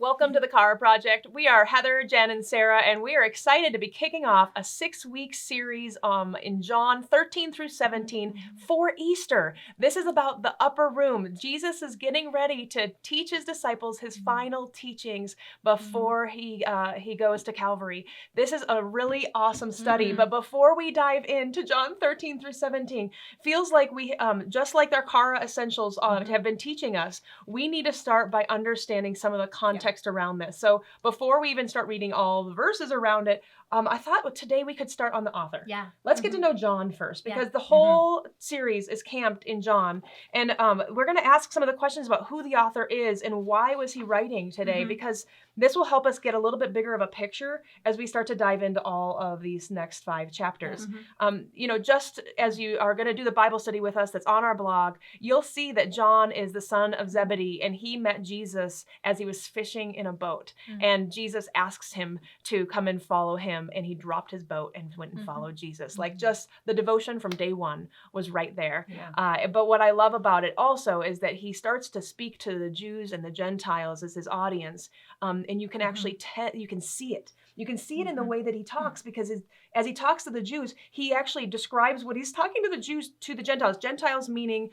Welcome to the CHARA Project. We are Heather, Jen, and Sarah, and we are excited to be kicking off a 6-week series in John 13 through 17 for Easter. This is about the upper room. Jesus is getting ready to teach his disciples his final teachings before he goes to Calvary. This is a really awesome study, but before we dive into John 13 through 17, feels like we, just like their CHARA Essentials have been teaching us, we need to start by understanding some of the context around this. So before we even start reading all the verses around it, I thought today we could start on the author. Yeah. Let's get to know John first, because the whole series is camped in John. And we're going to ask some of the questions about who the author is and why was he writing today, because this will help us get a little bit bigger of a picture as we start to dive into all of these next 5 chapters. Just as you are going to do the Bible study with us that's on our blog, you'll see that John is the son of Zebedee, and he met Jesus as he was fishing in a boat. And Jesus asks him to come and follow him, and he dropped his boat and went and followed Jesus. Like, just the devotion from day one was right there. But what I love about it also is that he starts to speak to the Jews and the Gentiles as his audience. And you can actually you can see it. You can see it in the way that he talks, because as he talks to the Jews, he actually describes what he's talking to the Jews, to the Gentiles. Gentiles meaning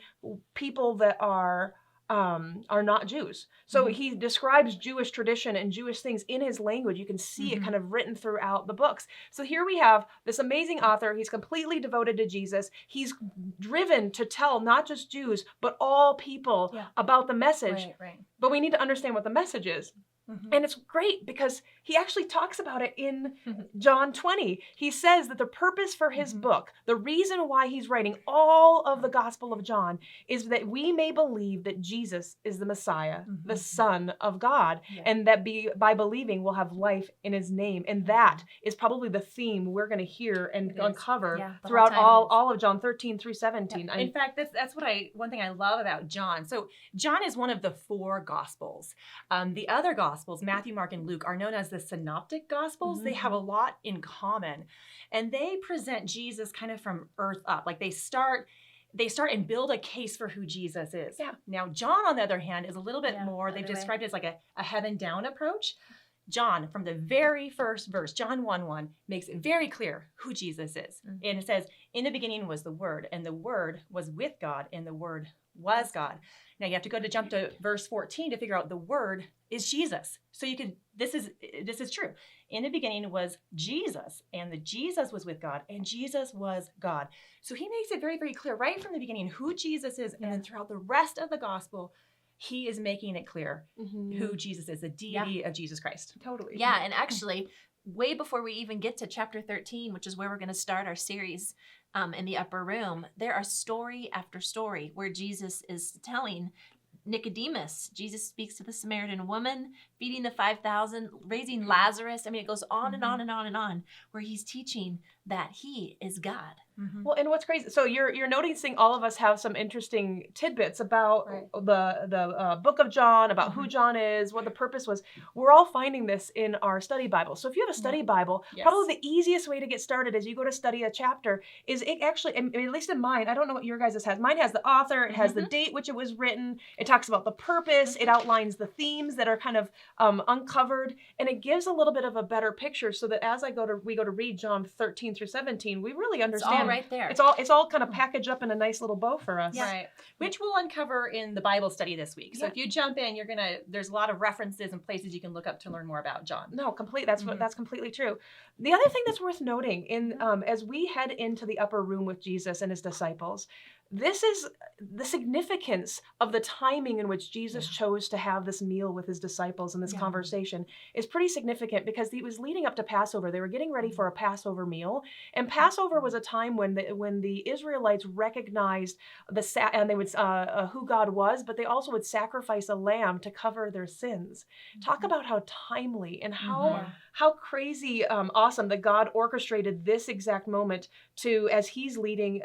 people that are not Jews. So he describes Jewish tradition and Jewish things in his language. You can see it kind of written throughout the books. So here we have this amazing author. He's completely devoted to Jesus. He's driven to tell not just Jews, but all people about the message. Right. But we need to understand what the message is. And it's great because he actually talks about it in John 20. He says that the purpose for his book, the reason why he's writing all of the Gospel of John, is that we may believe that Jesus is the Messiah, the Son of God, and that by believing we'll have life in his name. And that is probably the theme we're going to hear and uncover throughout all of John 13 through 17. In fact, that's one thing I love about John. So John is one of the 4 Gospels. The other Gospels, Matthew, Mark, and Luke, are known as the Synoptic Gospels. They have a lot in common, and they present Jesus kind of from earth up. Like they start and build a case for who Jesus is. Now, John, on the other hand, is a little bit more. They've described it as like a heaven down approach. John, from the very first verse, John 1:1, makes it very clear who Jesus is. And it says, in the beginning was the Word, and the Word was with God, and the Word was God. Now you have to jump to verse 14 to figure out the Word is Jesus. So this is true. In the beginning was Jesus, and the Jesus was with God, and Jesus was God. So he makes it very, very clear right from the beginning who Jesus is, and then throughout the rest of the gospel, he is making it clear who Jesus is, the deity of Jesus Christ. Totally. Yeah, and actually, way before we even get to chapter 13, which is where we're going to start our series in the upper room, there are story after story where Jesus is telling Nicodemus. Jesus speaks to the Samaritan woman, feeding the 5,000, raising Lazarus. I mean, it goes on and on and on and on, where he's teaching that he is God. Well, and what's crazy, so you're noticing all of us have some interesting tidbits about the book of John, about who John is, what the purpose was. We're all finding this in our study Bible. So if you have a study Bible, probably the easiest way to get started as you go to study a chapter is it actually, at least in mine, I don't know what your guys' has. Mine has the author, it has the date which it was written, it talks about the purpose, it outlines the themes that are kind of uncovered, and it gives a little bit of a better picture so that as we go to read John 13 through 17, we really understand. It's all right there. It's all kind of packaged up in a nice little bow for us. Right. Which we'll uncover in the Bible study this week. So if you jump in, there's a lot of references and places you can look up to learn more about John. No, that's completely true. The other thing that's worth noting as we head into the upper room with Jesus and his disciples, this is the significance of the timing in which Jesus chose to have this meal with his disciples and this conversation is pretty significant because he was leading up to Passover. They were getting ready for a Passover meal, and Passover was a time when the Israelites recognized and they would who God was, but they also would sacrifice a lamb to cover their sins. Talk about how timely and how crazy awesome that God orchestrated this exact moment as he's leading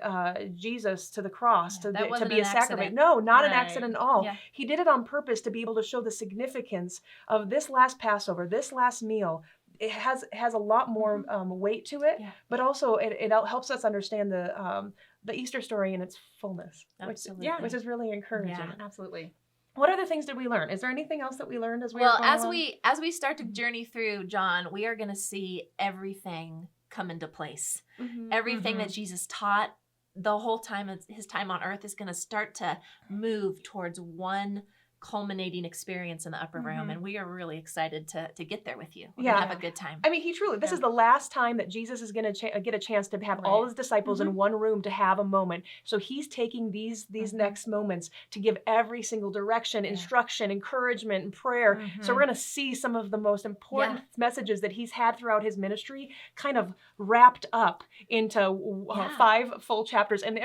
Jesus to the cross to be a sacrifice. No, not an accident at all. Yeah. He did it on purpose to be able to show the significance of this last Passover, this last meal. It has a lot more weight to it, but also it helps us understand the Easter story in its fullness, which is really encouraging. Yeah, absolutely. What other things did we learn? Is there anything else that we learned as we were Well, going as along? we start to journey through John, we are going to see everything come into place. Mhm. Everything that Jesus taught the whole time of his time on earth is going to start to move towards one culminating experience in the upper room, and we are really excited to get there with you. We're going to have a good time. I mean, this is the last time that Jesus is going to get a chance to have all his disciples in one room to have a moment. So he's taking these next moments to give every single direction, instruction, encouragement, and prayer. So we're going to see some of the most important messages that he's had throughout his ministry kind of wrapped up into 5 full chapters. And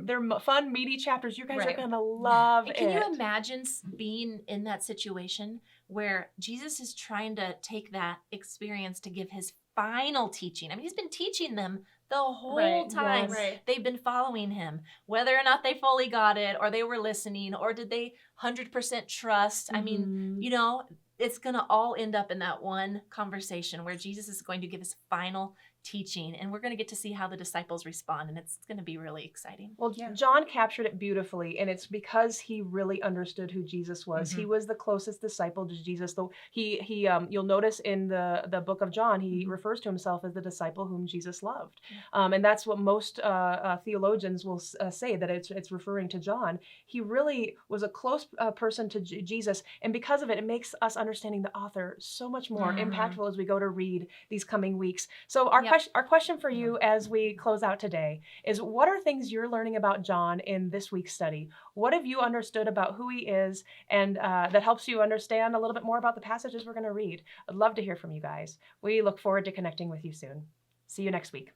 they're fun, meaty chapters. You guys are going to love it. Can you imagine being in that situation where Jesus is trying to take that experience to give his final teaching? I mean, he's been teaching them the whole time. They've been following him, whether or not they fully got it, or they were listening, or did they 100% trust? I mean, you know, it's going to all end up in that one conversation where Jesus is going to give his final teaching, and we're going to get to see how the disciples respond, and it's going to be really exciting. Well, John captured it beautifully, and it's because he really understood who Jesus was. He was the closest disciple to Jesus. Though you'll notice in the book of John, he refers to himself as the disciple whom Jesus loved, and that's what most theologians will say, that it's referring to John. He really was a close person to Jesus, and because of it, it makes us understanding the author so much more impactful as we go to read these coming weeks. So our question for you as we close out today is, what are things you're learning about John in this week's study? What have you understood about who he is, and that helps you understand a little bit more about the passages we're going to read? I'd love to hear from you guys. We look forward to connecting with you soon. See you next week.